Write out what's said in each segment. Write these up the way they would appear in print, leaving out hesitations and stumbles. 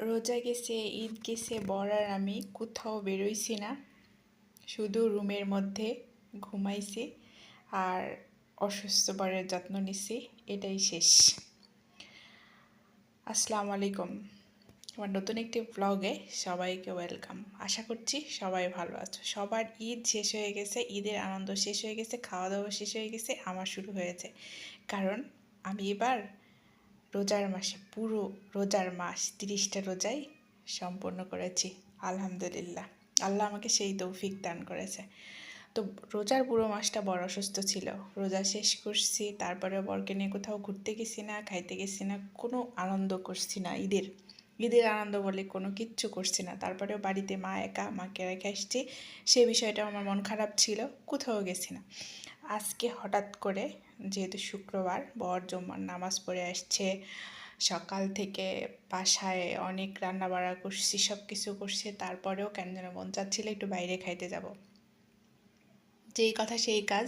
রোজা গেছে, ঈদ গেছে, বর আর আমি কোথাও বেরোইছি না, শুধু রুমের মধ্যে ঘুমাইছি আর অসুস্থ বরের যত্ন নিছি। এটাই শেষ। আসসালামু আলাইকুম, আমার নতুন একটি ব্লগে সবাইকে ওয়েলকাম। আশা করছি সবাই ভালো আছো। সবার ঈদ শেষ হয়ে গেছে, ঈদের আনন্দ শেষ হয়ে গেছে, খাওয়া দাওয়া শেষ হয়ে গেছে, আমার শুরু হয়েছে। কারণ আমি এবার রোজার মাসে পুরো রোজার মাস 30টা রোজাই সম্পূর্ণ করেছি। আলহামদুলিল্লাহ, আল্লাহ আমাকে সেই তৌফিক দান করেছে। তো রোজার পুরো মাসটা বড় অসুস্থ ছিল, রোজা শেষ করছি, তারপরে বরকে নিয়ে কোথাও ঘুরতে গেছি না, খাইতে গেছি না, কোনো আনন্দ করছি না। ঈদের আনন্দ বলে কোনো কিচ্ছু করছি না। তারপরেও বাড়িতে মা একা, মাকে রেখে আসছি, সে বিষয়টা আমার মন খারাপ ছিল, কোথাও গেছি না। আজকে হঠাৎ করে, যেহেতু শুক্রবার, বর জুম্মার নামাজ পড়ে আসছে, সকাল থেকে বাসায় অনেক রান্না বাড়া করছি, সব কিছু করছে, তারপরেও কেন যেন মন চাচ্ছিল একটু বাইরে খাইতে যাব। যেই কথা সেই কাজ।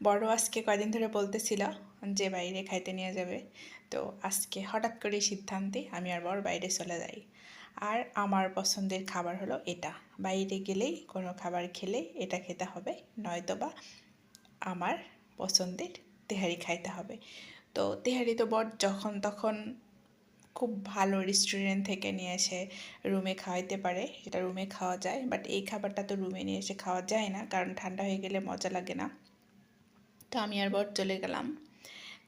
বড় আজকে কয়দিন ধরে বলতেছিল যে বাইরে খাইতে নিয়ে যাবে। তো আজকে হঠাৎ করে সিদ্ধান্তে আমি আর বর বাইরে চলে যাই। আর আমার পছন্দের খাবার হলো এটা। বাইরে গেলেই কোনো খাবার খেলে এটা খেতে হবে, নয়তোবা আমার পছন্দের তেহারি খাইতে হবে। তো তেহারি তো বর যখন তখন খুব ভালো রেস্টুরেন্ট থেকে নিয়ে এসে রুমে খাওয়াইতে পারে, সেটা রুমে খাওয়া যায়। বাট এই খাবারটা তো রুমে নিয়ে এসে খাওয়া যায় না, কারণ ঠান্ডা হয়ে গেলে মজা লাগে না। তো আমি আর বর চলে গেলাম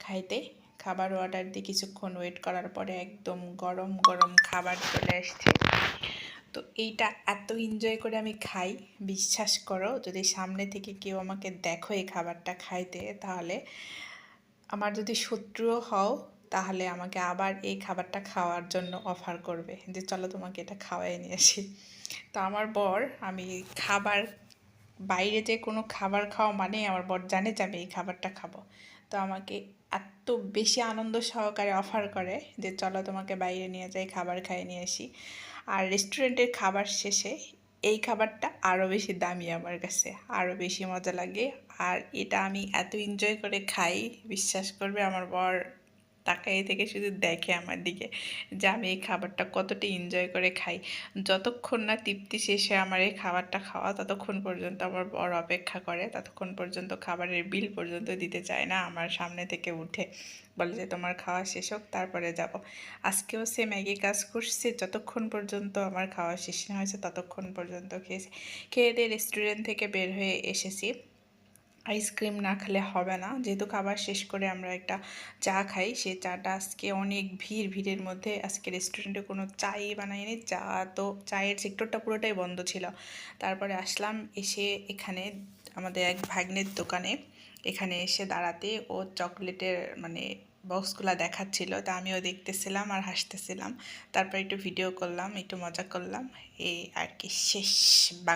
খাইতে। খাবার অর্ডার দিয়ে কিছুক্ষণ ওয়েট করার পরে একদম গরম গরম খাবার চলে আসছে। তো এইটা এত এনজয় করে আমি খাই, বিশ্বাস করো, যদি সামনে থেকে কেউ আমাকে দেখো এই খাবারটা খাইতে, তাহলে আমার যদি শত্রুও হও, তাহলে আমাকে আবার এই খাবারটা খাওয়ার জন্য অফার করবে যে চলো তোমাকে এটা খাওয়াই নিয়ে আসি। তো আমার বর, আমি খাবার, বাইরে যে কোনো খাবার খাওয়া মানে আমার বর জানে যে আমি এই খাবারটা খাবো। তো আমাকে এত বেশি আনন্দ সহকারে অফার করে যে চলো তোমাকে বাইরে নিয়ে যাই, খাবার খাইয়ে নিয়ে আসি। আর রেস্টুরেন্টের খাবার শেষে এই খাবারটা আরও বেশি দামি আমার কাছে, আরও বেশি মজা লাগে। আর এটা আমি এত এনজয় করে খাই, বিশ্বাস করবে, আমার বর তাকাই থেকে শুধু দেখে আমার দিকে যে আমি এই খাবারটা কতটা এনজয় করে খাই। যতক্ষণ না তৃপ্তি শেষে আমার এই খাবারটা খাওয়া, ততক্ষণ পর্যন্ত আমার বর অপেক্ষা করে, ততক্ষণ পর্যন্ত খাবারের বিল পর্যন্ত দিতে চায় না, আমার সামনে থেকে উঠে বলে যে তোমার খাওয়া শেষ হোক তারপরে যাব। আজকেও সে ম্যাগি কাজ করছে, যতক্ষণ পর্যন্ত আমার খাওয়া শেষ না হয়েছে ততক্ষণ পর্যন্ত খেয়েছে। খেয়ে দিয়ে রেস্টুরেন্ট থেকে বের হয়ে এসেছি। আইসক্রিম না খেলে হবে না, যেহেতু খাবার শেষ করে আমরা একটা চা খাই, সেই চাটা আজকে অনেক ভিড়ের মধ্যে আজকে রেস্টুরেন্টে কোনো চাই বানায়নি, চা তো চায়ের সেক্টরটা পুরোটাই বন্ধ ছিল। তারপরে আসলাম, এসে এখানে আমাদের এক ভাগ্নের দোকানে এখানে এসে দাঁড়াতে ও চকলেটের মানে বক্সগুলো দেখাচ্ছিল, তা আমিও দেখতেছিলাম আর হাসতেছিলাম। তারপর একটু ভিডিও করলাম, একটু মজা করলাম, এই আর কি। শেষ বাংলা।